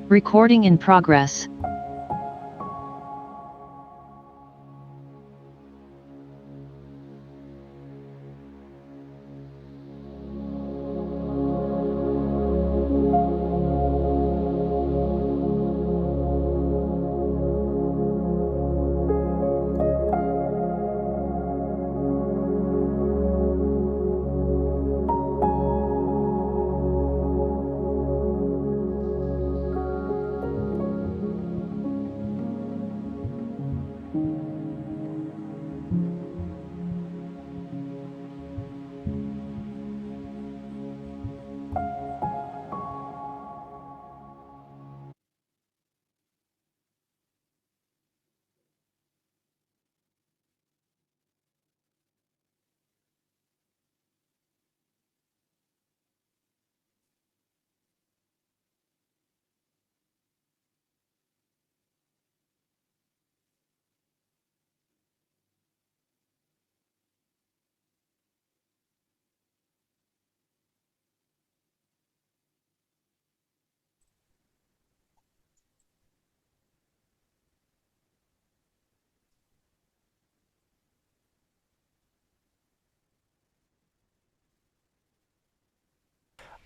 Recording in progress.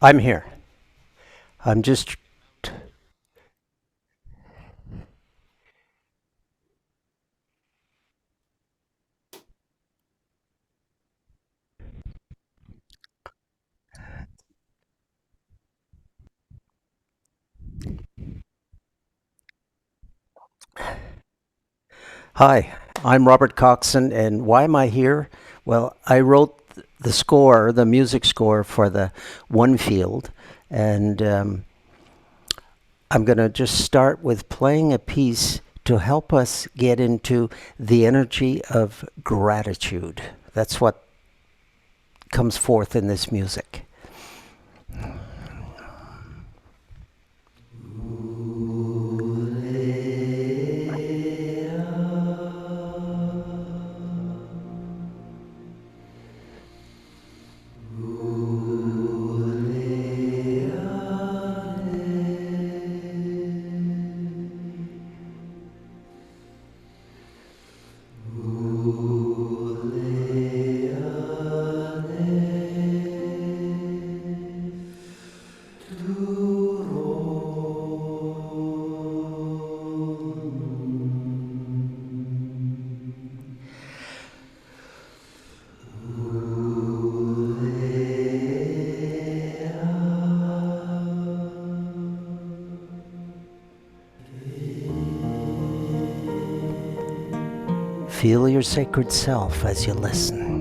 I'm here. I'm just. Hi, I'm Robert Coxon, and why am I here? Well, I wrote the score, the music score for the One Field, and I'm going to just start with playing a piece to help us get into the energy of gratitude. That's what comes forth in this music. Feel your sacred self as you listen.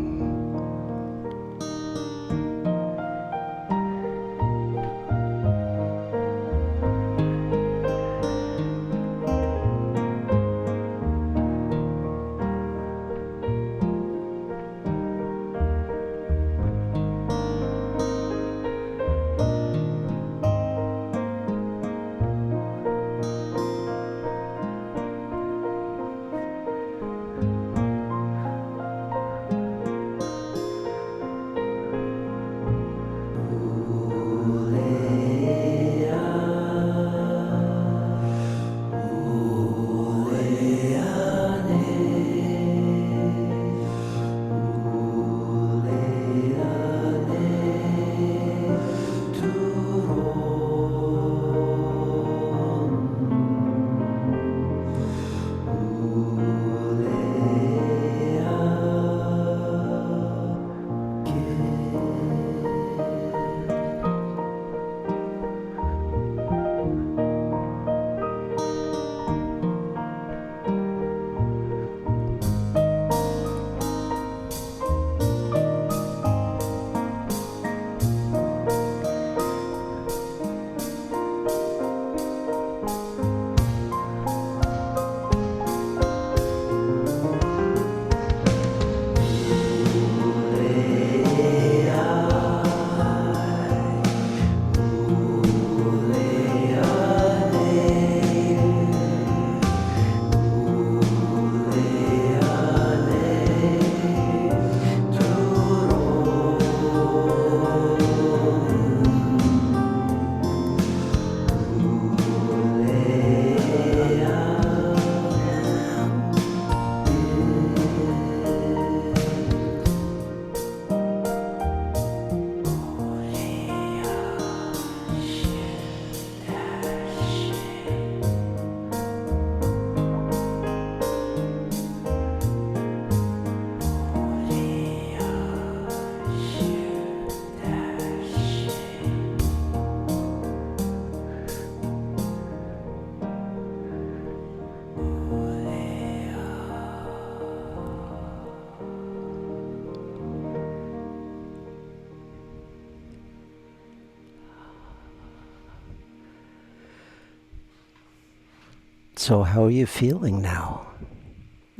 So how are you feeling now?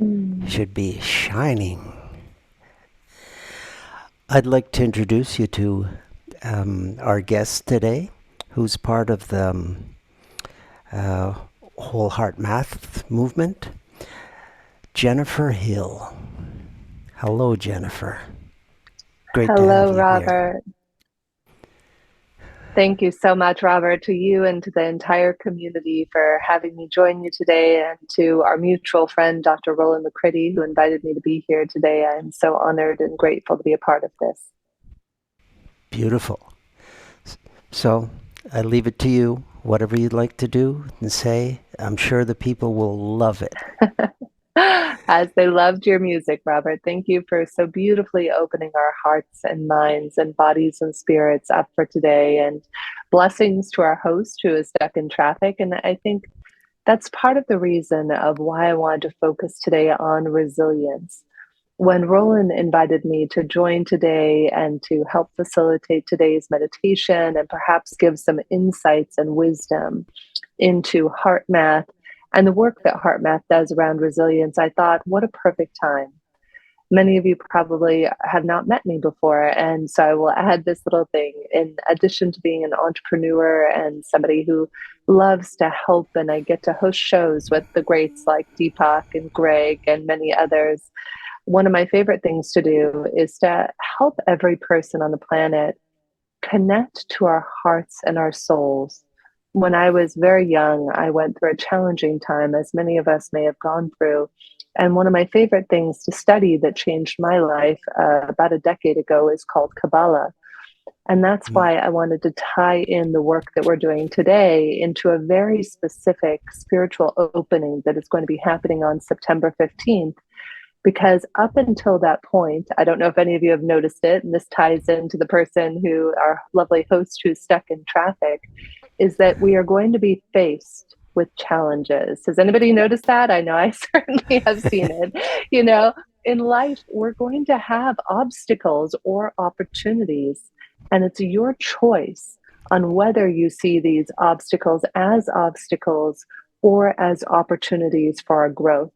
Mm. Should be shining. I'd like to introduce you to our guest today, who's part of the uh, whole HeartMath movement, Jennifer Hill. Hello, Jennifer. Great to have Hello, you here. Robert. Thank you so much, Robert, to you and to the entire community for having me join you today, and to our mutual friend, Dr. Rollin McCarty, who invited me to be here today. I am so honored and grateful to be a part of this. Beautiful. So I leave it to you. Whatever you'd like to do and say, I'm sure the people will love it. As they loved your music, Robert, thank you for so beautifully opening our hearts and minds and bodies and spirits up for today. And blessings to our host who is stuck in traffic. And I think that's part of the reason of why I wanted to focus today on resilience. When Roland invited me to join today and to help facilitate today's meditation and perhaps give some insights and wisdom into heart math and the work that heart math does around resilience, I thought, what a perfect time. Many of you probably have not met me before, and so I will add this little thing. In addition to being an entrepreneur and somebody who loves to help, and I get to host shows with the greats like Deepak and Greg and many others, one of my favorite things to do is to help every person on the planet connect to our hearts and our souls. When I was very young, I went through a challenging time, as many of us may have gone through. And one of my favorite things to study that changed my life about a decade ago is called Kabbalah. And that's Mm. why I wanted to tie in the work that we're doing today into a very specific spiritual opening that is going to be happening on September 15th. Because up until that point, I don't know if any of you have noticed it, and this ties into the person who, our lovely host who's stuck in traffic, is that we are going to be faced with challenges. Has anybody noticed that? I know I certainly have seen it. You know, in life, we're going to have obstacles or opportunities, and it's your choice on whether you see these obstacles or as opportunities for our growth.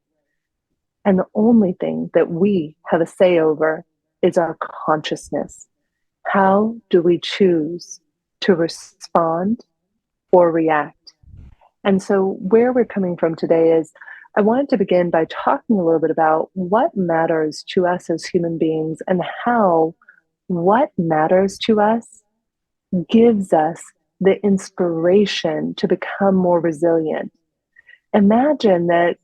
And the only thing that we have a say over is our consciousness. How do we choose to respond or react? And so, where we're coming from today is I wanted to begin by talking a little bit about what matters to us as human beings and how what matters to us gives us the inspiration to become more resilient. Imagine that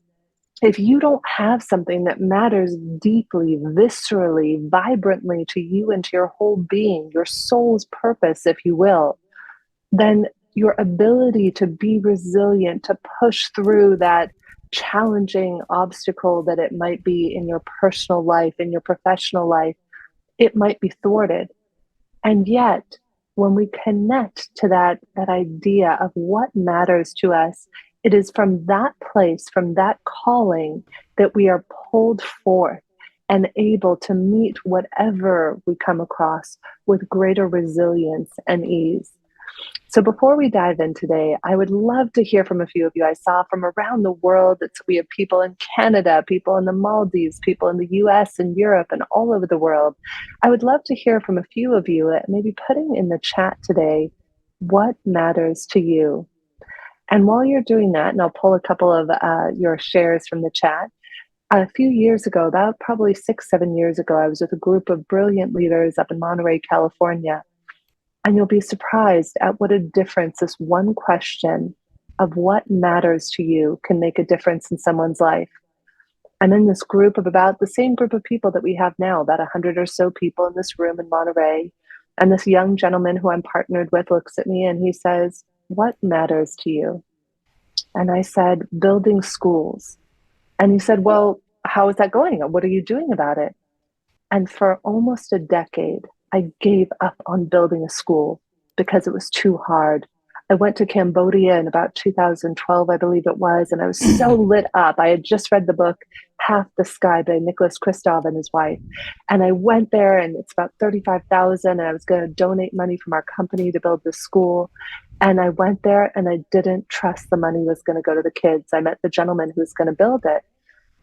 if you don't have something that matters deeply, viscerally, vibrantly to you and to your whole being, your soul's purpose, if you will, then your ability to be resilient, to push through that challenging obstacle that it might be in your personal life, in your professional life, it might be thwarted. And yet, when we connect to that idea of what matters to us, it is from that place, from that calling, that we are pulled forth and able to meet whatever we come across with greater resilience and ease. So before we dive in today, I would love to hear from a few of you. I saw from around the world that we have people in Canada, people in the Maldives, people in the US and Europe and all over the world. I would love to hear from a few of you, maybe putting in the chat today, what matters to you? And while you're doing that, and I'll pull a couple of your shares from the chat, a few years ago, about probably 6, 7 years ago, I was with a group of brilliant leaders up in Monterey, California. And you'll be surprised at what a difference this one question of what matters to you can make a difference in someone's life. I'm in this group of about the same group of people that we have now, about 100 or so people in this room in Monterey. And this young gentleman who I'm partnered with looks at me and he says, "What matters to you?" And I said, "Building schools." And he said, "Well, how is that going? What are you doing about it?" And for almost a decade, I gave up on building a school because it was too hard. I went to Cambodia in about 2012, I believe it was, and I was so lit up. I had just read the book Half the Sky by Nicholas Kristof and his wife. And I went there, and it's about 35,000, and I was going to donate money from our company to build this school. And I went there and I didn't trust the money was going to go to the kids. I met the gentleman who was going to build it.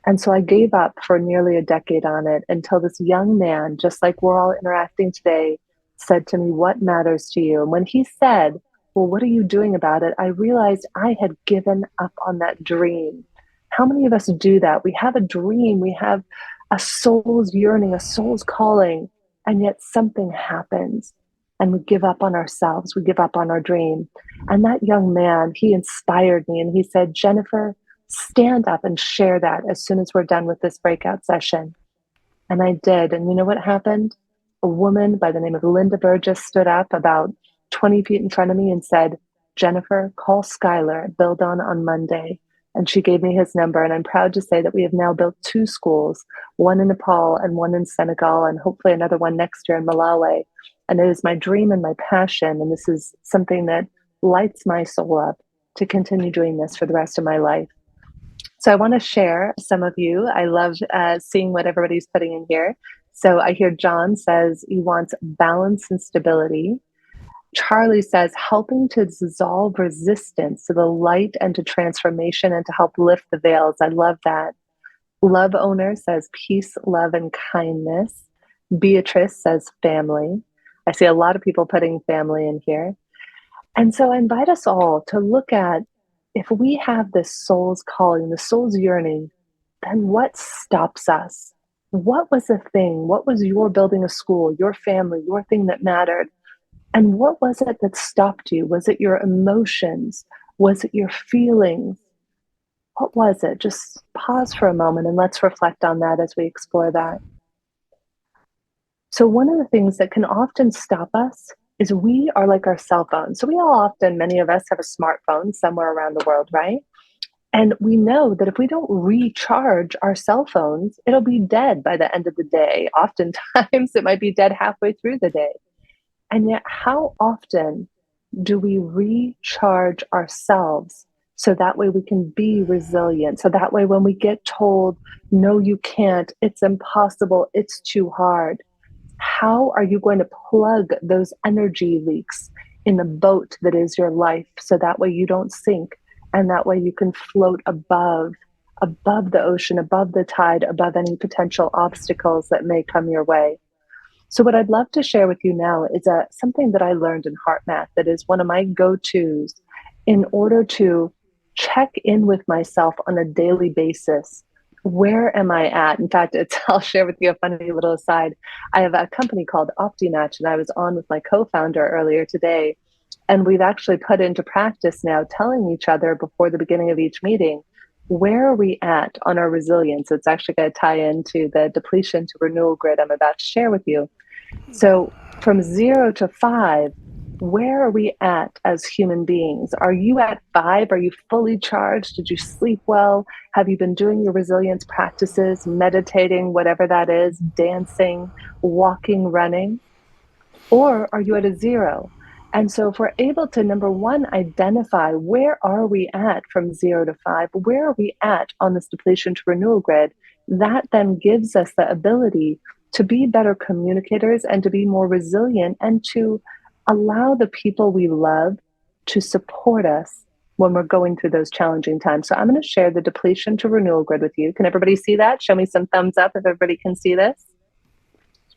And so I gave up for nearly a decade on it until this young man, just like we're all interacting today, said to me, "What matters to you?" And when he said, "Well, what are you doing about it?" I realized I had given up on that dream. How many of us do that? We have a dream, we have a soul's yearning, a soul's calling, and yet something happens and we give up on ourselves, we give up on our dream. And that young man, he inspired me and he said, "Jennifer, stand up and share that as soon as we're done with this breakout session." And I did. And you know what happened? A woman by the name of Linda Burgess stood up about 20 feet in front of me and said, "Jennifer, call Skylar at Build on Monday." And she gave me his number. And I'm proud to say that we have now built 2 schools, one in Nepal and one in Senegal, and hopefully another one next year in Malawi. And it is my dream and my passion. And this is something that lights my soul up to continue doing this for the rest of my life. So I want to share some of you. I love seeing what everybody's putting in here. So I hear John says he wants balance and stability. Charlie says helping to dissolve resistance to the light and to transformation and to help lift the veils. I love that. Love Owner says peace, love, and kindness. Beatrice says family. I see a lot of people putting family in here. And so I invite us all to look at, if we have this soul's calling, the soul's yearning, then what stops us? What was the thing? What was your building a school, your family, your thing that mattered? And what was it that stopped you? Was it your emotions? Was it your feelings? What was it? Just pause for a moment and let's reflect on that as we explore that. So one of the things that can often stop us is we are like our cell phone. So we all often, many of us have a smartphone somewhere around the world, right? And we know that if we don't recharge our cell phones, it'll be dead by the end of the day. Oftentimes it might be dead halfway through the day. And yet, how often do we recharge ourselves so that way we can be resilient? So that way, when we get told, "No, you can't, it's impossible, it's too hard," how are you going to plug those energy leaks in the boat that is your life so that way you don't sink and that way you can float above the ocean, above the tide, above any potential obstacles that may come your way? So what I'd love to share with you now is something that I learned in HeartMath that is one of my go-tos in order to check in with myself on a daily basis. Where am I at? In fact, I'll share with you a funny little aside. I have a company called OptiMatch, and I was on with my co-founder earlier today. And we've actually put into practice now telling each other before the beginning of each meeting, where are we at on our resilience? It's actually going to tie into the depletion to renewal grid I'm about to share with you. So from 0 to 5, where are we at as human beings? Are you at 5? Are you fully charged? Did you sleep well? Have you been doing your resilience practices, meditating, whatever that is, dancing, walking, running? Or are you at a 0? And so if we're able to, number one, identify where are we at from 0 to 5, where are we at on this depletion to renewal grid, that then gives us the ability to be better communicators and to be more resilient and to allow the people we love to support us when we're going through those challenging times. So I'm going to share the depletion to renewal grid with you. Can everybody see that? Show me some thumbs up if everybody can see this.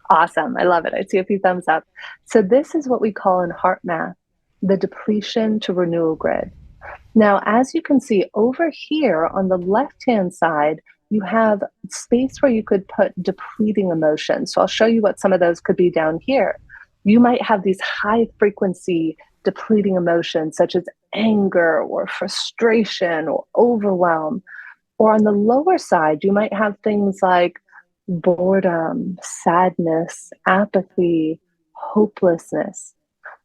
Awesome. I love it. I see a few thumbs up. So this is what we call in HeartMath the depletion to renewal grid. Now, as you can see over here on the left-hand side, you have space where you could put depleting emotions. So I'll show you what some of those could be down here. You might have these high frequency depleting emotions such as anger or frustration or overwhelm. Or on the lower side, you might have things like boredom, sadness, apathy, hopelessness.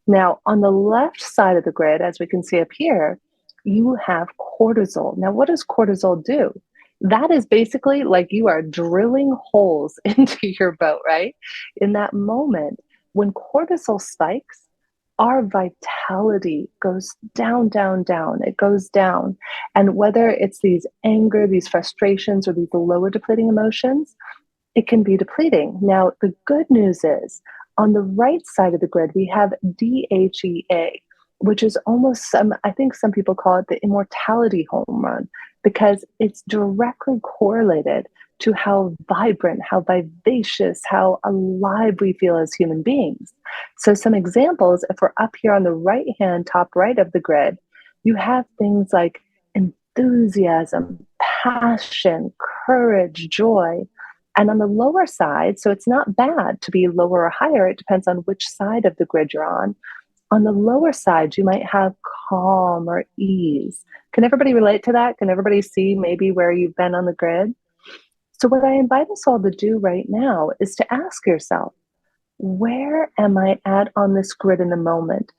Now, on the left side of the grid, as we can see up here, you have cortisol. Now, what does cortisol do? That is basically like you are drilling holes into your boat, right? In that moment, when cortisol spikes, our vitality goes down, down, down. It goes down. And whether it's these anger, these frustrations, or these lower depleting emotions, it can be depleting. Now, the good news is on the right side of the grid, we have DHEA. which is almost I think some people call it the immortality home run, because it's directly correlated to how vibrant, how vivacious, how alive we feel as human beings. So, some examples, if we're up here on the right hand, top right of the grid, you have things like enthusiasm, passion, courage, joy. And on the lower side, so it's not bad to be lower or higher, it depends on which side of the grid you're on. On the lower side, you might have calm or ease. Can everybody relate to that? Can everybody see maybe where you've been on the grid? So, what I invite us all to do right now is to ask yourself, where am I at on this grid in the moment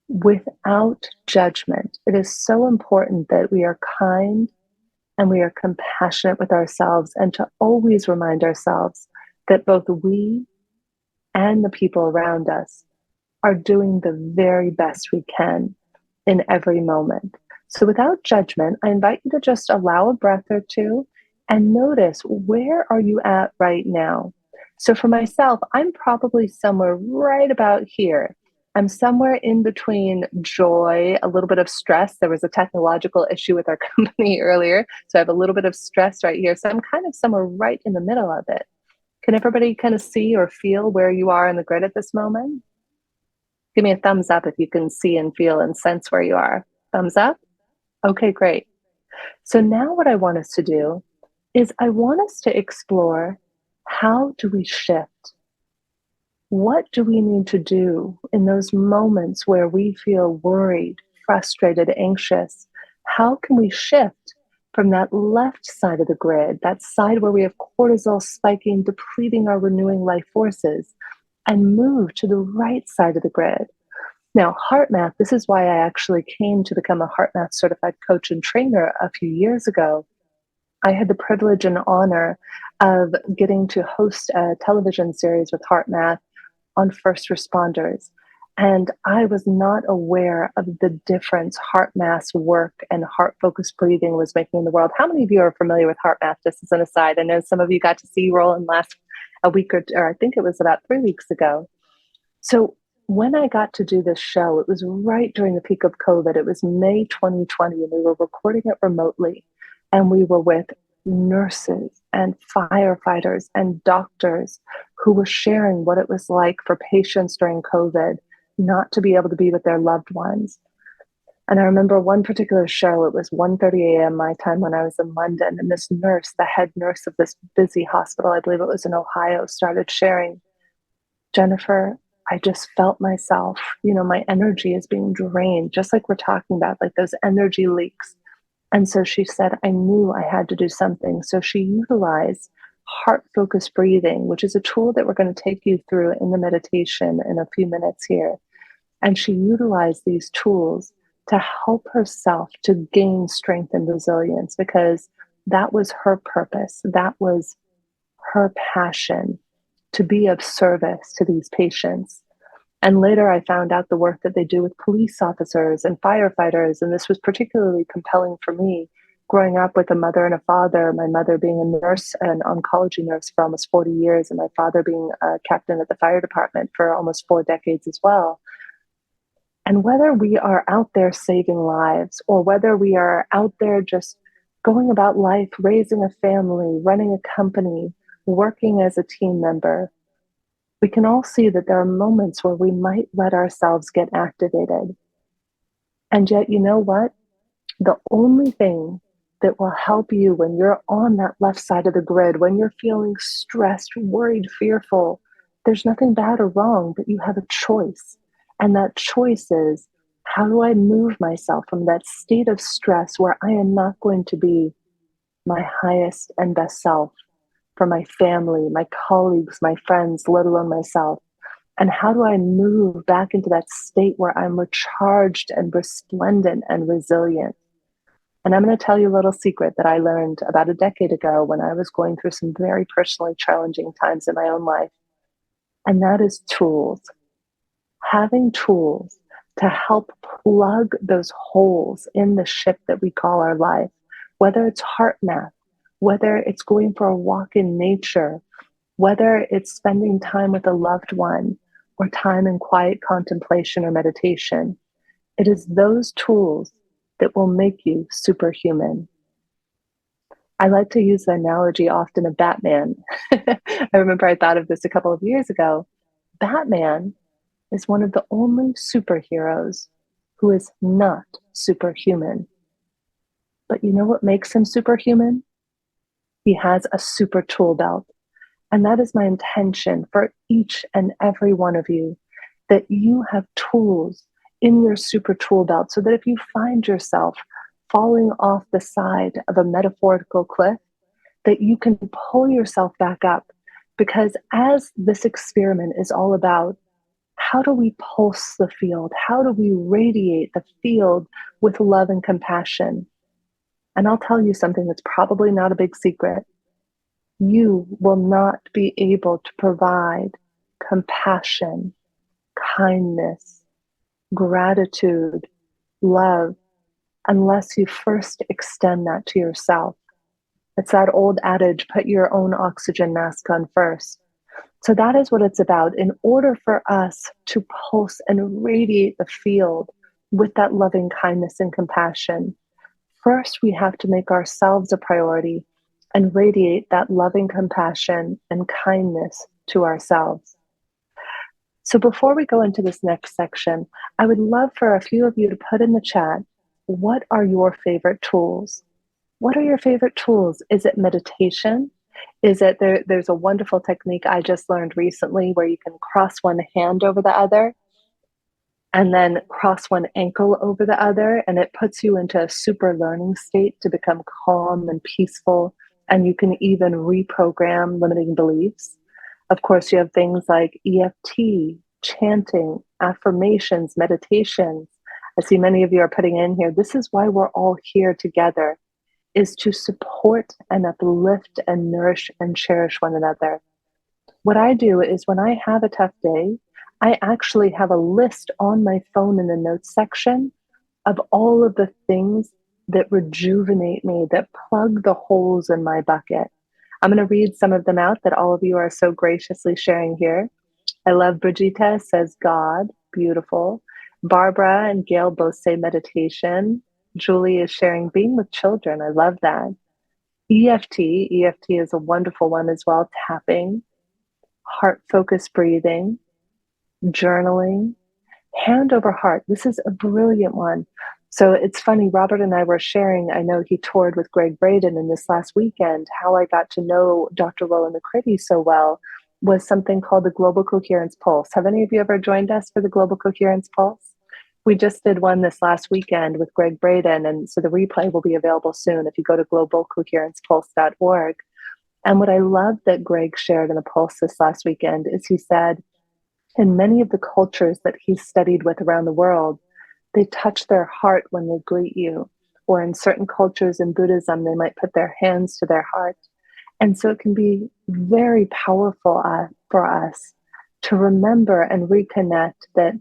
without judgment? It is so important that we are kind and we are compassionate with ourselves, and to always remind ourselves that both we and the people around us are doing the very best we can in every moment. So, without judgment, I invite you to just allow a breath or two and notice, where are you at right now? So, for myself, I'm probably somewhere right about here. I'm somewhere in between joy, a little bit of stress. There was a technological issue with our company earlier, so I have a little bit of stress right here. So, I'm kind of somewhere right in the middle of it. Can everybody kind of see or feel where you are in the grid at this moment? Give me a thumbs up if you can see and feel and sense where you are. Thumbs up? Okay, great. So now what I want us to do is I want us to explore, how do we shift? What do we need to do in those moments where we feel worried, frustrated, anxious? How can we shift from that left side of the grid, that side where we have cortisol spiking, depleting our renewing life forces, and move to the right side of the grid? Now, HeartMath, this is why I actually came to become a HeartMath certified coach and trainer a few years ago. I had the privilege and honor of getting to host a television series with HeartMath on first responders. And I was not aware of the difference HeartMath's work and heart focused breathing was making in the world. How many of you are familiar with HeartMath? Just as an aside, I know some of you got to see Rollin last a week or I think it was about 3 weeks ago. So when I got to do this show, it was right during the peak of COVID. It was May 2020, and we were recording it remotely. And we were with nurses and firefighters and doctors who were sharing what it was like for patients during COVID not to be able to be with their loved ones. And I remember one particular show, it was 1:30 a.m. my time when I was in London, and this nurse, the head nurse of this busy hospital, I believe it was in Ohio, started sharing, Jennifer, I just felt myself, my energy is being drained, just like we're talking about, like those energy leaks. And so she said, I knew I had to do something. So she utilized heart focused breathing, which is a tool that we're going to take you through in the meditation in a few minutes here. And she utilized these tools to help herself to gain strength and resilience, because that was her purpose. That was her passion, to be of service to these patients. And later I found out the work that they do with police officers and firefighters. And this was particularly compelling for me, growing up with a mother and a father, my mother being a nurse, an oncology nurse for almost 40 years, and my father being a captain at the fire department for almost 4 decades as well. And whether we are out there saving lives, or whether we are out there just going about life, raising a family, running a company, working as a team member, we can all see that there are moments where we might let ourselves get activated. And yet, you know what? The only thing that will help you when you're on that left side of the grid, when you're feeling stressed, worried, fearful, there's nothing bad or wrong, but you have a choice. And that choice is, how do I move myself from that state of stress where I am not going to be my highest and best self for my family, my colleagues, my friends, let alone myself? And how do I move back into that state where I'm recharged and resplendent and resilient? And I'm going to tell you a little secret that I learned about a decade ago when I was going through some very personally challenging times in my own life. And that is tools. Having tools to help plug those holes in the ship that we call our life, whether it's HeartMath, whether it's going for a walk in nature, whether it's spending time with a loved one, or time in quiet contemplation or meditation. It is those tools that will make you superhuman. I like to use the analogy often of Batman. I remember I thought of this a couple of years ago. Batman is one of the only superheroes who is not superhuman. But you know what makes him superhuman? He has a super tool belt. And that is my intention for each and every one of you, that you have tools in your super tool belt so that if you find yourself falling off the side of a metaphorical cliff, that you can pull yourself back up. Because as this experiment is all about, how do we pulse the field? How do we radiate the field with love and compassion? And I'll tell you something that's probably not a big secret. You will not be able to provide compassion, kindness, gratitude, love, unless you first extend that to yourself. It's that old adage, put your own oxygen mask on first. So that is what it's about. In order for us to pulse and radiate the field with that loving kindness and compassion, first we have to make ourselves a priority and radiate that loving compassion and kindness to ourselves. So before we go into this next section, I would love for a few of you to put in the chat, what are your favorite tools? What are your favorite tools? Is it meditation? Is it there's a wonderful technique I just learned recently where you can cross one hand over the other and then cross one ankle over the other, and it puts you into a super learning state to become calm and peaceful, and you can even reprogram limiting beliefs. Of course, you have things like EFT, chanting, affirmations, meditations. I see many of you are putting in here. This is why we're all here together, is to support and uplift and nourish and cherish one another. What I do is when I have a tough day, I actually have a list on my phone in the notes section of all of the things that rejuvenate me, that plug the holes in my bucket. I'm going to read some of them out that all of you are so graciously sharing here. I love Brigitte says God, beautiful. Barbara and Gail both say meditation. Julie is sharing being with children. I love that. EFT is a wonderful one as well. Tapping, heart focused breathing, journaling, hand over heart. This is a brilliant one. So it's funny, Robert and I were sharing, I know he toured with Greg Braden in this last weekend. How I got to know Dr. Rollin McCarty so well was something called the Global Coherence Pulse. Have any of you ever joined us for the Global Coherence Pulse? We just did one this last weekend with Greg Braden, and so the replay will be available soon if you go to globalcoherencepulse.org. And what I love that Greg shared in the Pulse this last weekend is he said, in many of the cultures that he's studied with around the world, they touch their heart when they greet you. Or in certain cultures in Buddhism, they might put their hands to their heart. And so it can be very powerful for us to remember and reconnect that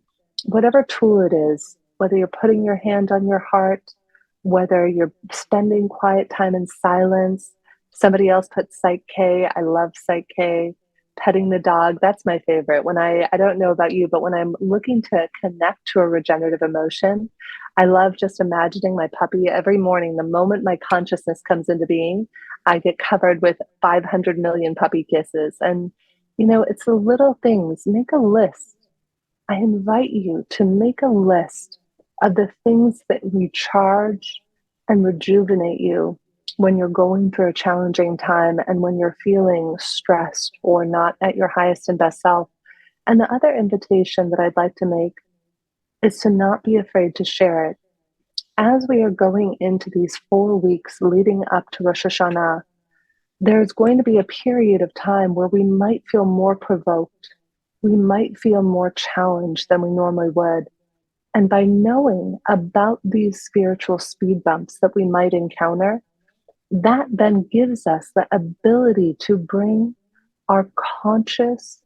whatever tool it is, whether you're putting your hand on your heart, whether you're spending quiet time in silence, somebody else put Psych K. I love Psych K. Petting the dog, that's my favorite. When I don't know about you, but when I'm looking to connect to a regenerative emotion, I love just imagining my puppy every morning. The moment my consciousness comes into being, I get covered with 500 million puppy kisses. And, you know, it's the little things. Make a list. I invite you to make a list of the things that recharge and rejuvenate you when you're going through a challenging time and when you're feeling stressed or not at your highest and best self. And the other invitation that I'd like to make is to not be afraid to share it. As we are going into these 4 weeks leading up to Rosh Hashanah, there's going to be a period of time where we might feel more provoked. We might feel more challenged than we normally would. And by knowing about these spiritual speed bumps that we might encounter, that then gives us the ability to bring our conscious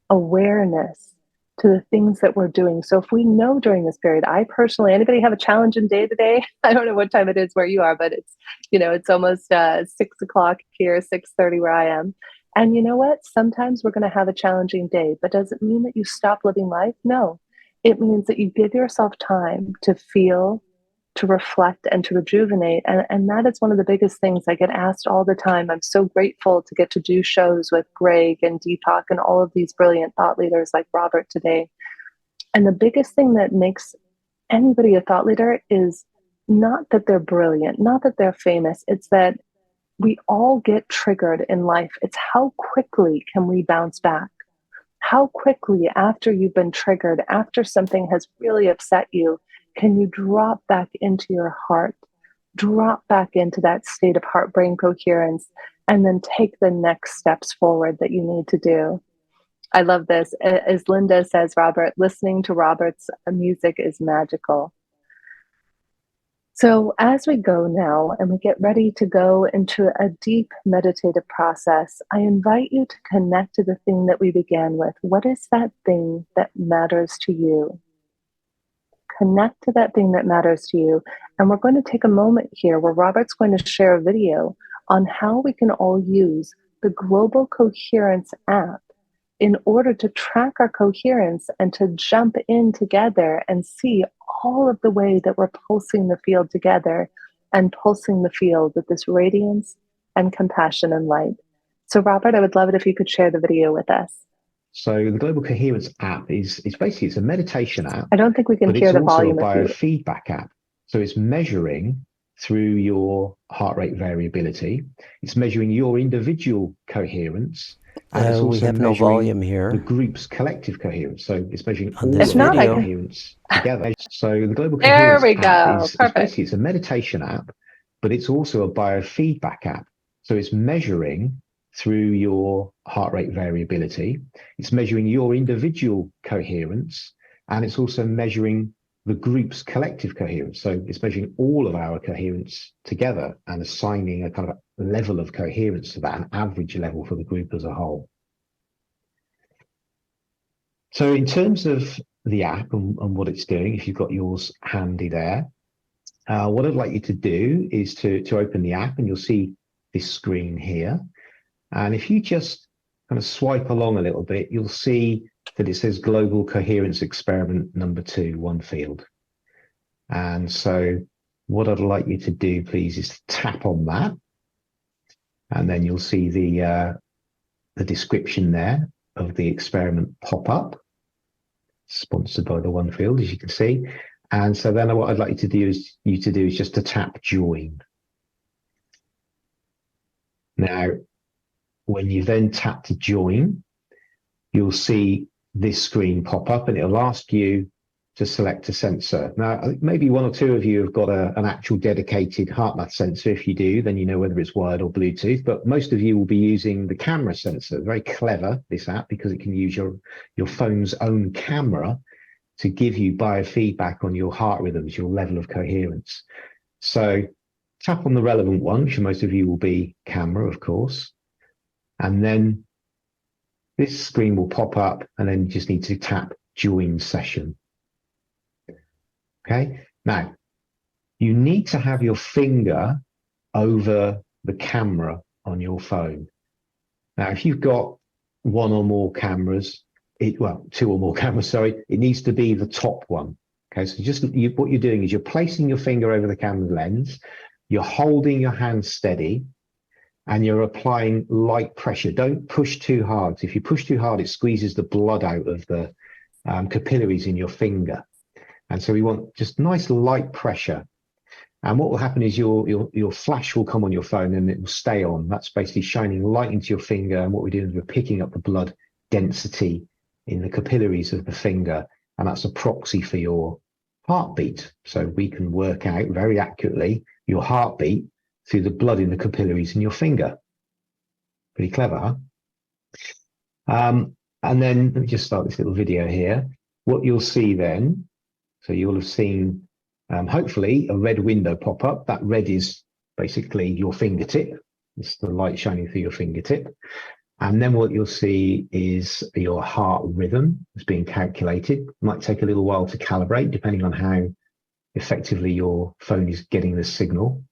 awareness to the things that we're doing. So if we know during this period, I personally, anybody have a challenging day today? I don't know what time it is where you are, but it's, you know, it's almost 6 o'clock here, 6:30 where I am. And you know what? Sometimes we're going to have a challenging day, but does it mean that you stop living life? No. It means that you give yourself time to feel, to reflect, and to rejuvenate. And that is one of the biggest things I get asked all the time. I'm so grateful to get to do shows with Greg and Deepak and all of these brilliant thought leaders like Robert today. And the biggest thing that makes anybody a thought leader is not that they're brilliant, not that they're famous. It's that we all get triggered in life. It's how quickly can we bounce back? How quickly, after you've been triggered, after something has really upset you, can you drop back into your heart, drop back into that state of heart brain coherence, and then take the next steps forward that you need to do? I love this. As Linda says, Robert, listening to Robert's music is magical. So, as we go now and we get ready to go into a deep meditative process, I invite you to connect to the thing that we began with. What is that thing that matters to you? Connect to that thing that matters to you. And we're going to take a moment here where Robert's going to share a video on how we can all use the Global Coherence app in order to track our coherence and to jump in together and see all of the way that we're pulsing the field together and pulsing the field with this radiance and compassion and light. So, Robert, I would love it if you could share the video with us. So the Global Coherence app is basically, it's a meditation app. I don't think we can but hear it's the also a volume. biofeedback app. So it's measuring through your heart rate variability. It's measuring your individual coherence. And it's also We have no volume here. The group's collective coherence. So it's measuring On all this of our video. coherence together. So the Global There Coherence we app go. is Perfect. basically, it's a meditation app, but it's also a biofeedback app. So it's measuring through your heart rate variability. It's measuring your individual coherence, and it's also measuring the group's collective coherence. So it's measuring all of our coherence together and assigning a kind of a level of coherence to that, an average level for the group as a whole. So in terms of the app and what it's doing, if you've got yours handy there, what I'd like you to do is to open the app, and you'll see this screen here. And if you just kind of swipe along a little bit, you'll see that it says Global Coherence Experiment number 2, one field. And so what I'd like you to do, please, is to tap on that. And then you'll see the description there of the experiment pop up, sponsored by the one field, as you can see. And so then what I'd like you to do is just to tap join. Now, when you then tap to join, you'll see this screen pop up, and it'll ask you to select a sensor. Now, maybe one or two of you have got an actual dedicated HeartMath sensor. If you do, then you know whether it's wired or Bluetooth, but most of you will be using the camera sensor. Very clever, this app, because it can use your phone's own camera to give you biofeedback on your heart rhythms, your level of coherence. So tap on the relevant one, which most of you will be camera, of course. And then this screen will pop up, and then you just need to tap join session. Okay, now you need to have your finger over the camera on your phone. Now, if you've got one or more cameras, two or more cameras, sorry, it needs to be the top one. Okay, so what you're doing is you're placing your finger over the camera lens, you're holding your hand steady, and you're applying light pressure. Don't push too hard. If you push too hard, it squeezes the blood out of the capillaries in your finger. And so we want just nice light pressure. And what will happen is your flash will come on your phone and it will stay on. That's basically shining light into your finger. And what we're doing is we're picking up the blood density in the capillaries of the finger. And that's a proxy for your heartbeat. So we can work out very accurately your heartbeat through the blood in the capillaries in your finger. Pretty clever, huh? And then let me just start this little video here. What you'll see then, so you'll have seen, hopefully, a red window pop up. That red is basically your fingertip. It's the light shining through your fingertip. And then what you'll see is your heart rhythm is being calculated. It might take a little while to calibrate, depending on how effectively your phone is getting the signal.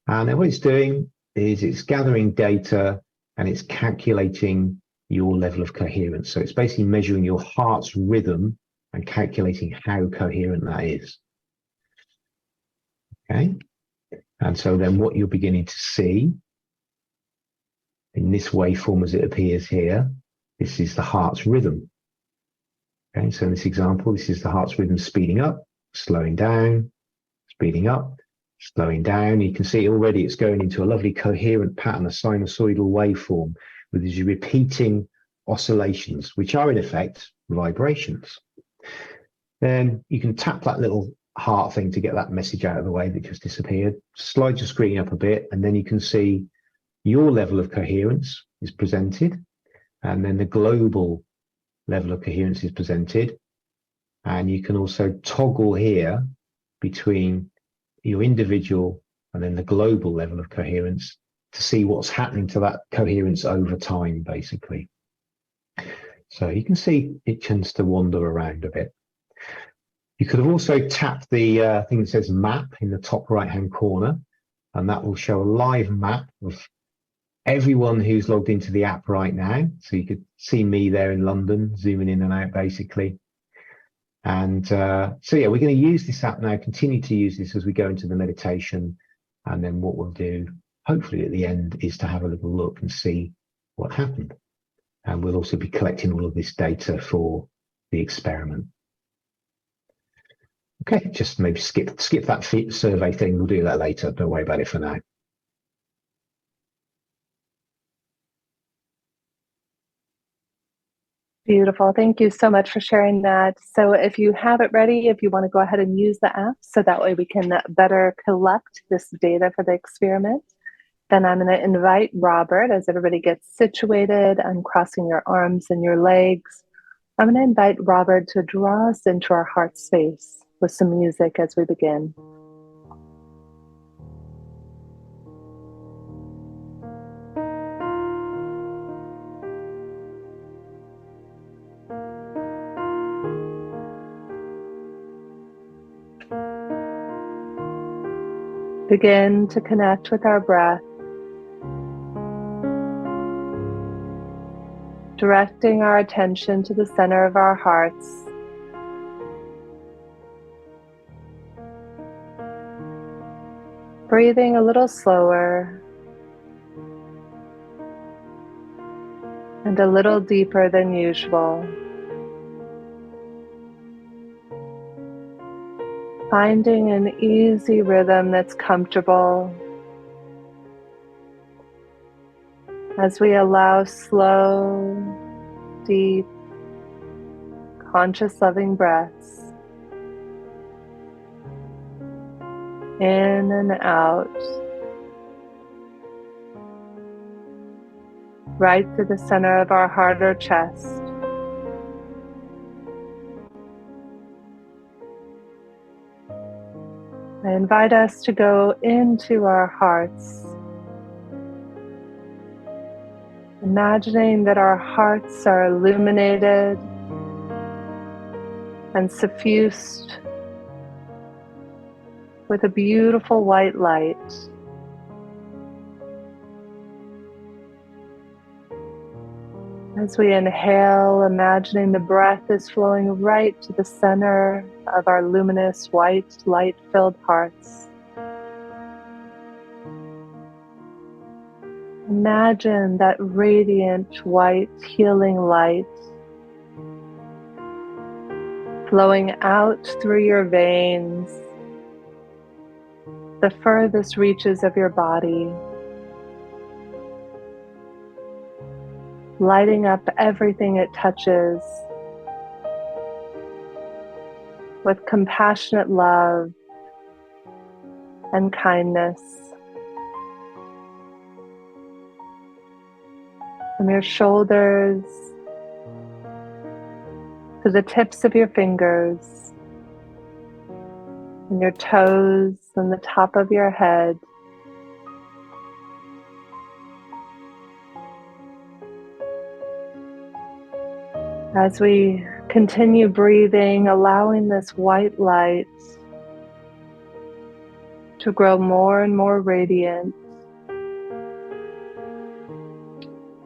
And then what it's doing is it's gathering data and it's calculating your level of coherence. So it's basically measuring your heart's rhythm and calculating how coherent that is. Okay, and so then what you're beginning to see in this waveform as it appears here, this is the heart's rhythm. Okay, so in this example, this is the heart's rhythm speeding up, slowing down, speeding up, slowing down. You can see already it's going into a lovely coherent pattern, a sinusoidal waveform with these repeating oscillations, which are in effect vibrations. Then you can tap that little heart thing to get that message out of the way that just disappeared. Slide your screen up a bit, and then you can see your level of coherence is presented, and then the global level of coherence is presented. And you can also toggle here between your individual and then the global level of coherence to see what's happening to that coherence over time, basically. So you can see it tends to wander around a bit. You could have also tapped the thing that says map in the top right-hand corner, and that will show a live map of everyone who's logged into the app right now. So you could see me there in London, zooming in and out, basically. And so, yeah, we're going to use this app now, continue to use this as we go into the meditation. And then what we'll do, hopefully at the end, is to have a little look and see what happened. And we'll also be collecting all of this data for the experiment. Okay, just maybe skip that survey thing. We'll do that later. Don't worry about it for now. Beautiful. Thank you so much for sharing that. So if you have it ready, if you want to go ahead and use the app so that way we can better collect this data for the experiment, then I'm going to invite Robert, as everybody gets situated, uncrossing your arms and your legs. I'm going to invite Robert to draw us into our heart space with some music as we begin. Begin to connect with our breath, directing our attention to the center of our hearts. Breathing a little slower and a little deeper than usual. Finding an easy rhythm that's comfortable as we allow slow, deep, conscious, loving breaths in and out, right through the center of our heart or chest. I invite us to go into our hearts, imagining that our hearts are illuminated and suffused with a beautiful white light. As we inhale, imagining the breath is flowing right to the center of our luminous, white, light-filled hearts. Imagine that radiant, white, healing light flowing out through your veins, the furthest reaches of your body, lighting up everything it touches with compassionate love and kindness. From your shoulders to the tips of your fingers and your toes and the top of your head. As we continue breathing, allowing this white light to grow more and more radiant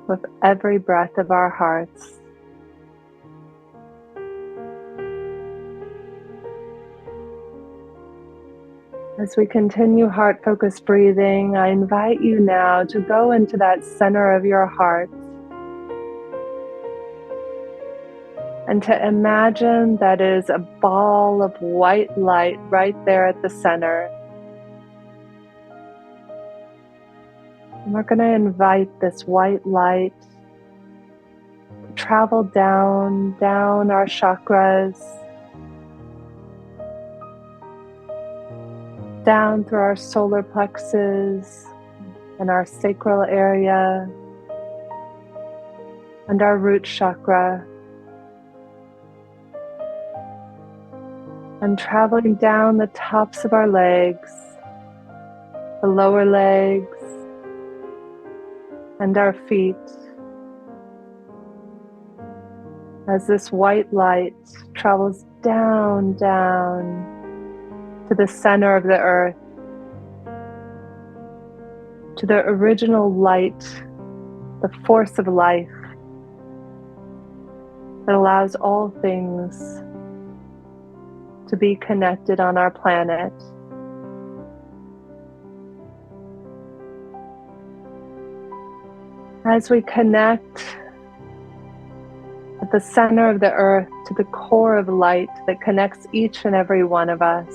with every breath of our hearts. As we continue heart-focused breathing, I invite you now to go into that center of your heart and to imagine that is a ball of white light right there at the center. And we're going to invite this white light to travel down our chakras, down through our solar plexus and our sacral area and our root chakra, and traveling down the tops of our legs, the lower legs, and our feet, as this white light travels down to the center of the earth, to the original light, the force of life that allows all things to be connected on our planet. As we connect at the center of the earth to the core of light that connects each and every one of us,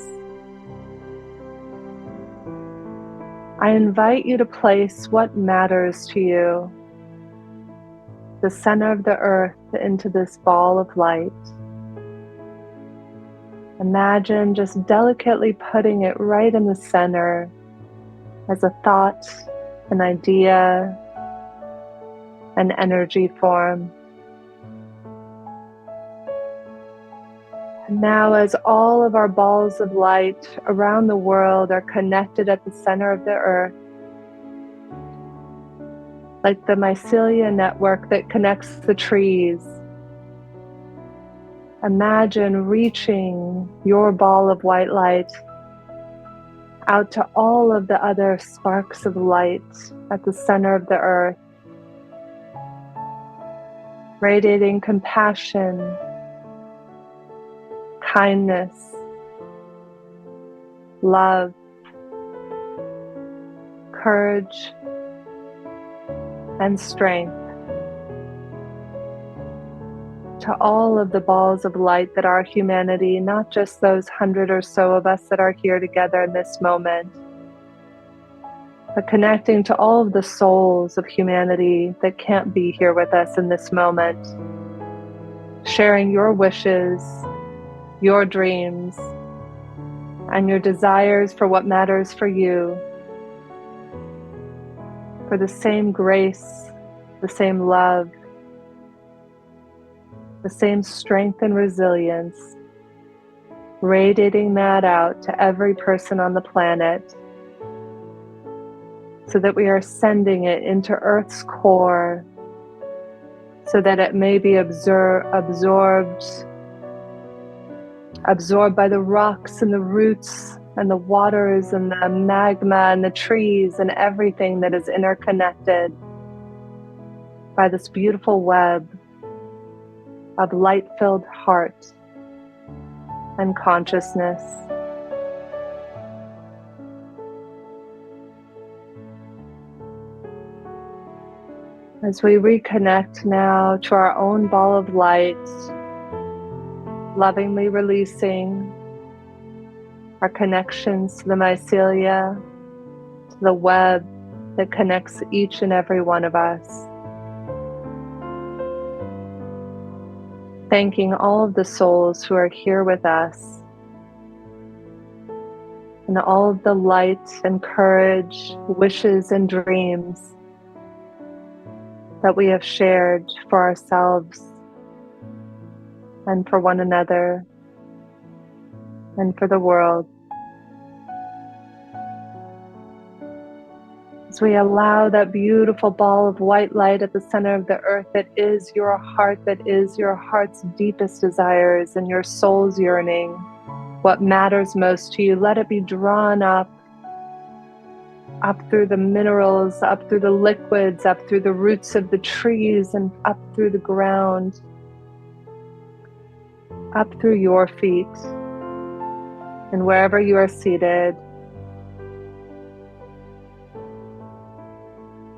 I invite you to place what matters to you, the center of the earth, into this ball of light. Imagine just delicately putting it right in the center as a thought, an idea, an energy form. And now, as all of our balls of light around the world are connected at the center of the earth, like the mycelia network that connects the trees, imagine reaching your ball of white light out to all of the other sparks of light at the center of the earth, radiating compassion, kindness, love, courage, and strength to all of the balls of light that are humanity, not just those 100 or so of us that are here together in this moment, but connecting to all of the souls of humanity that can't be here with us in this moment, sharing your wishes, your dreams, and your desires for what matters for you, for the same grace, the same love, the same strength and resilience, radiating that out to every person on the planet, so that we are sending it into Earth's core, so that it may be absorbed by the rocks and the roots and the waters and the magma and the trees and everything that is interconnected by this beautiful web of light-filled heart and consciousness. As we reconnect now to our own ball of light, lovingly releasing our connections to the mycelia, to the web that connects each and every one of us. Thanking all of the souls who are here with us, and all of the light and courage, wishes and dreams that we have shared for ourselves and for one another and for the world. As we allow that beautiful ball of white light at the center of the earth that is your heart, that is your heart's deepest desires and your soul's yearning, what matters most to you, let it be drawn up through the minerals, up through the liquids, up through the roots of the trees, and up through the ground, up through your feet, and wherever you are seated,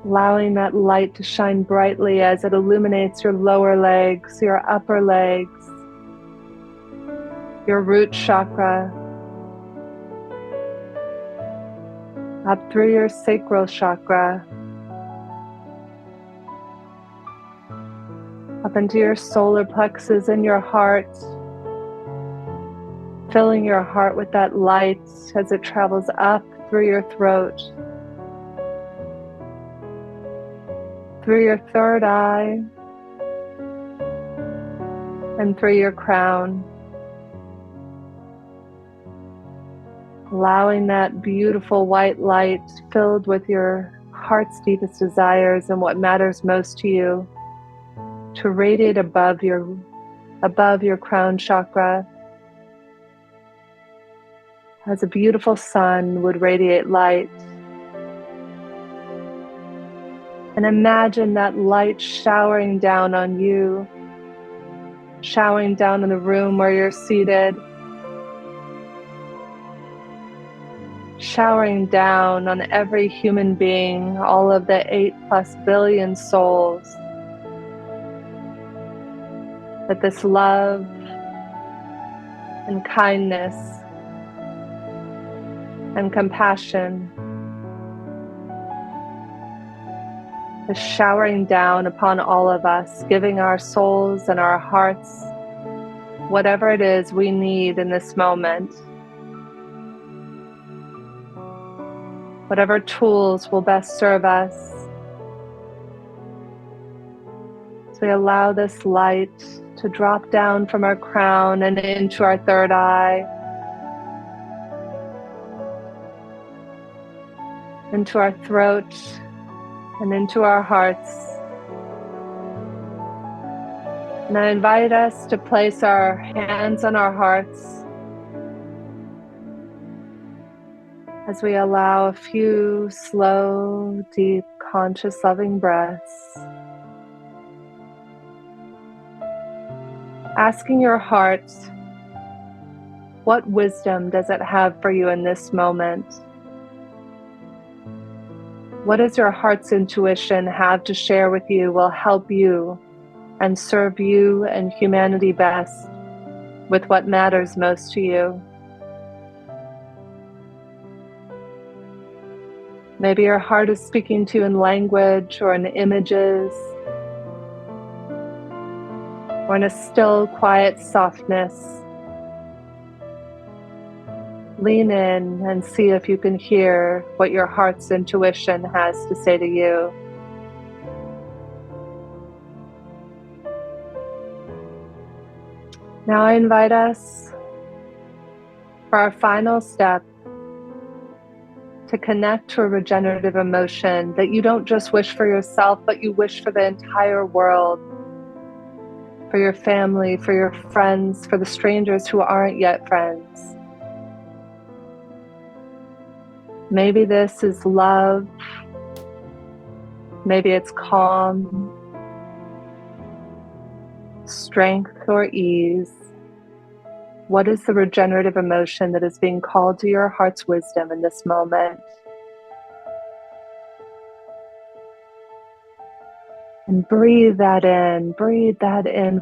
allowing that light to shine brightly as it illuminates your lower legs, your upper legs, your root chakra, up through your sacral chakra, up into your solar plexus and your heart, filling your heart with that light as it travels up through your throat, through your third eye, and through your crown, allowing that beautiful white light filled with your heart's deepest desires and what matters most to you to radiate above your crown chakra as a beautiful sun would radiate light. And imagine that light showering down on you, showering down in the room where you're seated, showering down on every human being, all of the 8+ billion souls, that this love and kindness and compassion is showering down upon all of us, giving our souls and our hearts whatever it is we need in this moment, whatever tools will best serve us. So we allow this light to drop down from our crown and into our third eye, into our throat, and into our hearts. And I invite us to place our hands on our hearts as we allow a few slow, deep, conscious, loving breaths. Asking your heart, what wisdom does it have for you in this moment? What does your heart's intuition have to share with you will help you and serve you and humanity best with what matters most to you? Maybe your heart is speaking to you in language or in images, or in a still, quiet softness. Lean in and see if you can hear what your heart's intuition has to say to you. Now I invite us for our final step to connect to a regenerative emotion that you don't just wish for yourself, but you wish for the entire world, for your family, for your friends, for the strangers who aren't yet friends. Maybe this is love, maybe it's calm, strength, or ease. What is the regenerative emotion that is being called to your heart's wisdom in this moment? And breathe that in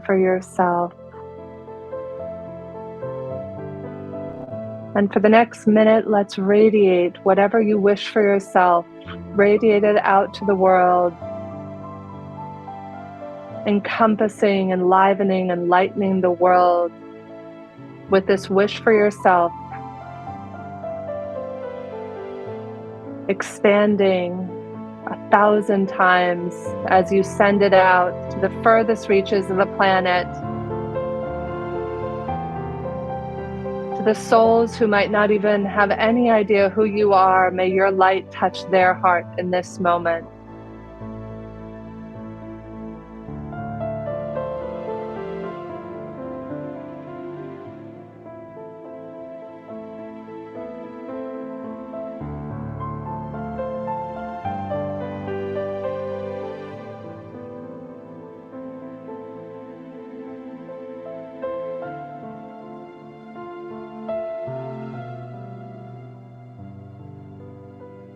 for yourself. And for the next minute, let's radiate whatever you wish for yourself, radiate it out to the world, encompassing, enlivening, and lightening the world with this wish for yourself, expanding 1,000 times as you send it out to the furthest reaches of the planet, to the souls who might not even have any idea who you are. May your light touch their heart in this moment.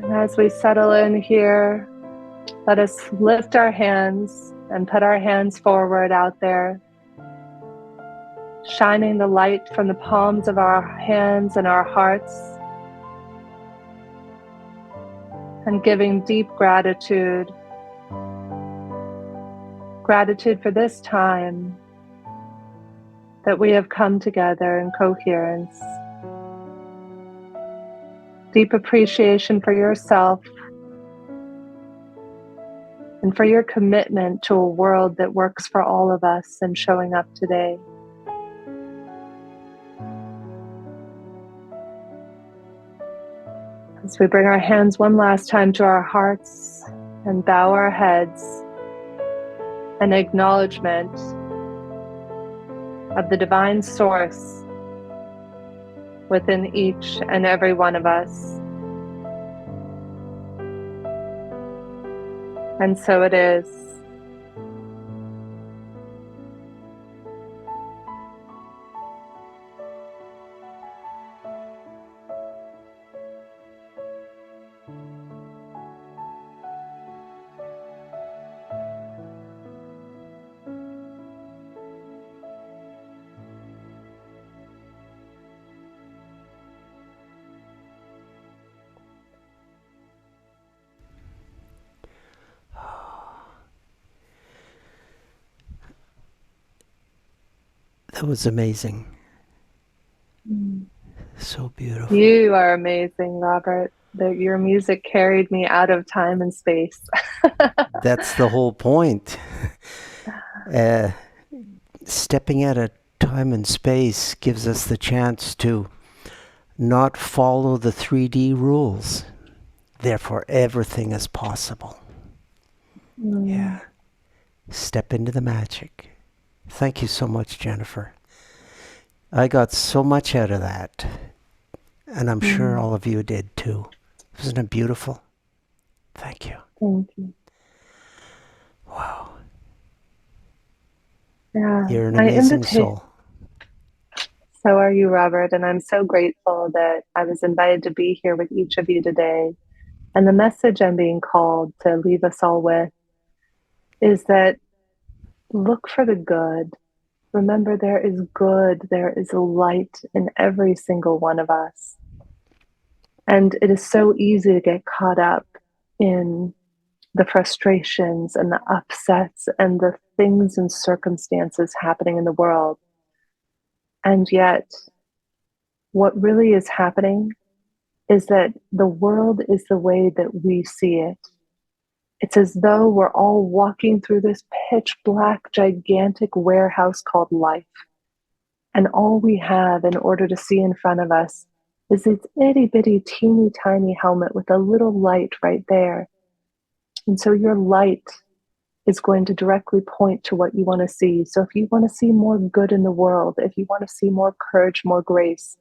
And as we settle in here, Let us lift our hands and put our hands forward out there, shining the light from the palms of our hands and our hearts, and giving deep gratitude. Gratitude for this time that we have come together in coherence. Deep appreciation for yourself and for your commitment to a world that works for all of us and showing up today. As we bring our hands one last time to our hearts and bow our heads, an acknowledgement of the divine source within each and every one of us. And so it is. That was amazing. So beautiful. You are amazing, Robert. Your music carried me out of time and space. That's the whole point. Stepping out of time and space gives us the chance to not follow the 3D rules. Therefore, everything is possible. Yeah. Step into the magic. Thank you so much, Jennifer. I got so much out of that. And I'm sure all of you did too. Isn't it beautiful? Thank you. Thank you. Wow. Yeah. You're an amazing soul. So are you, Robert. And I'm so grateful that I was invited to be here with each of you today. And the message I'm being called to leave us all with is that look for the good. Remember, there is good, there is light in every single one of us. And it is so easy to get caught up in the frustrations and the upsets and the things and circumstances happening in the world. And yet, what really is happening is that the world is the way that we see it. It's as though we're all walking through this pitch black, gigantic warehouse called life. And all we have in order to see in front of us is this itty bitty, teeny tiny helmet with a little light right there. And so your light is going to directly point to what you want to see. So if you want to see more good in the world, if you want to see more courage, more grace,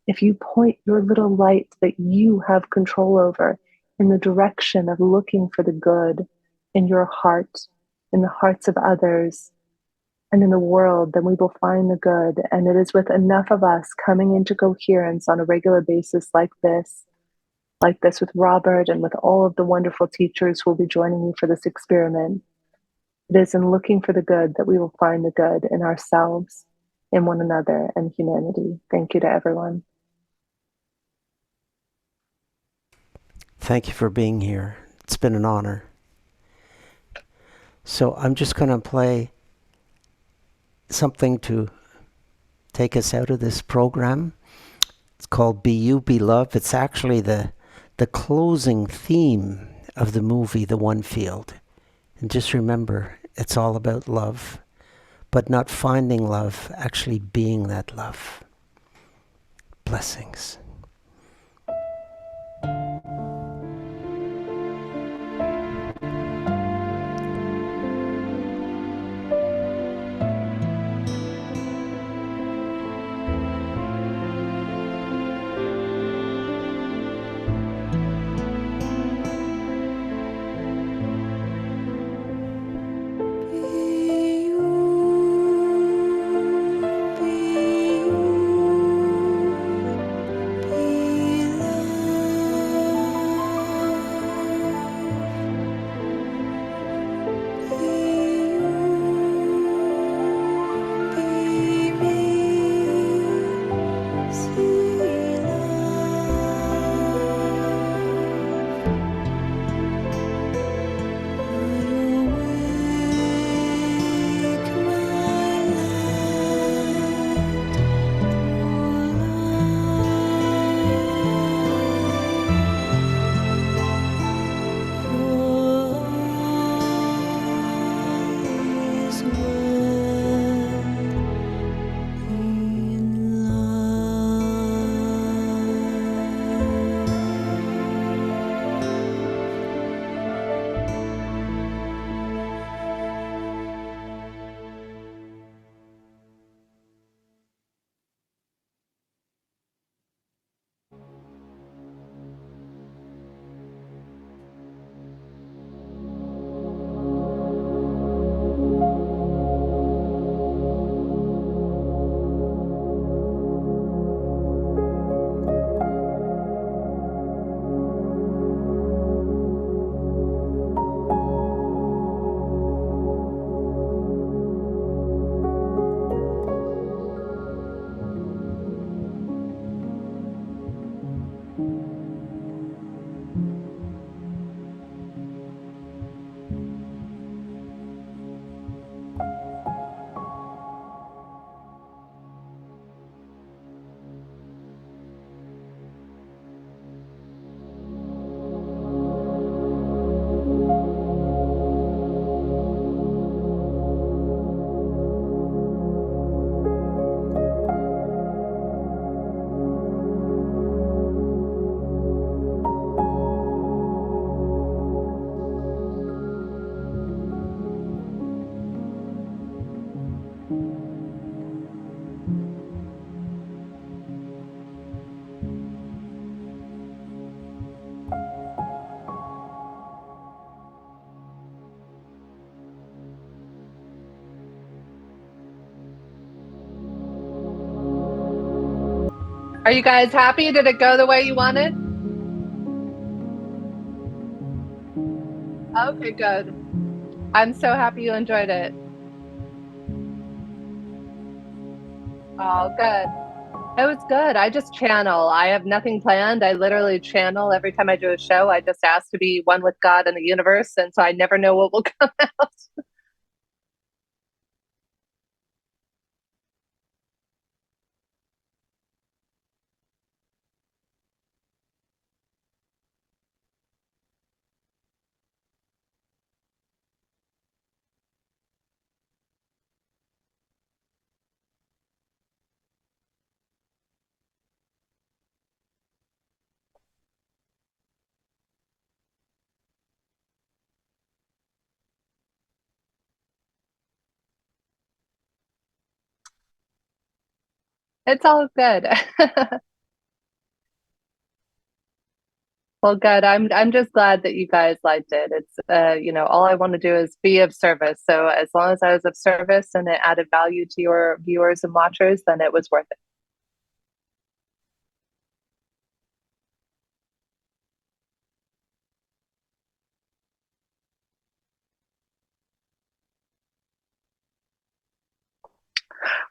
if you point your little light that you have control over in the direction of looking for the good in your heart, in the hearts of others, and in the world, then we will find the good. And it is with enough of us coming into coherence on a regular basis like this with Robert and with all of the wonderful teachers who will be joining you for this experiment. It is in looking for the good that we will find the good in ourselves, in one another, and humanity. Thank you to everyone. Thank you for being here. It's been an honor. So I'm just going to play something to take us out of this program. It's called Be You, Be Love. It's actually the closing theme of the movie The One Field. And just remember, it's all about love, but not finding love, actually being that love. Blessings. Are you guys happy? Did it go the way you wanted? Okay, good. I'm so happy you enjoyed it. Oh, good. It was good. I just channel. I have nothing planned. I literally channel every time I do a show. I just ask to be one with God and the universe. And so I never know what will come out. It's all good. Well, good. I'm just glad that you guys liked it. It's all I want to do is be of service. So as long as I was of service and it added value to your viewers and watchers, then it was worth it.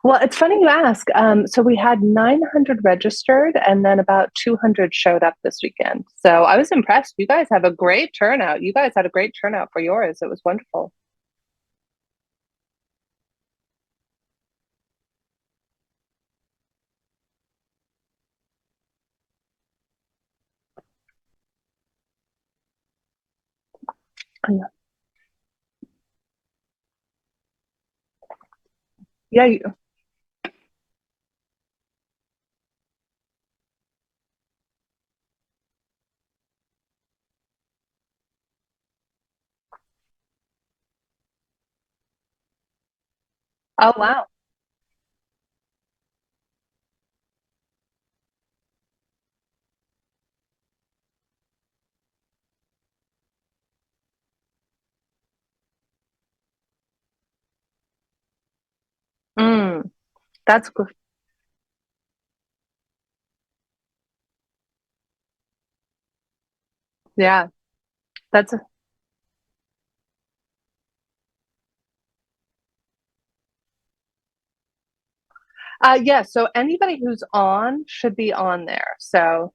Well, it's funny you ask. So we had 900 registered, and then about 200 showed up this weekend. So I was impressed. You guys have a great turnout. You guys had a great turnout for yours. It was wonderful. Yeah. Oh, wow. Mm, that's good. Yeah. That's yeah. So anybody who's on should be on there. So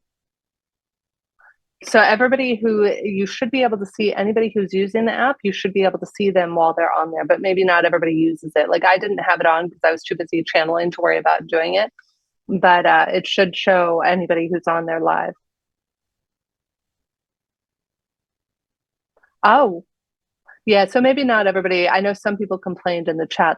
everybody who you should be able to see anybody who's using the app, you should be able to see them while they're on there, but maybe not everybody uses it. Like I didn't have it on because I was too busy channeling to worry about doing it, but it should show anybody who's on there live. Oh, yeah. So maybe not everybody. I know some people complained in the chat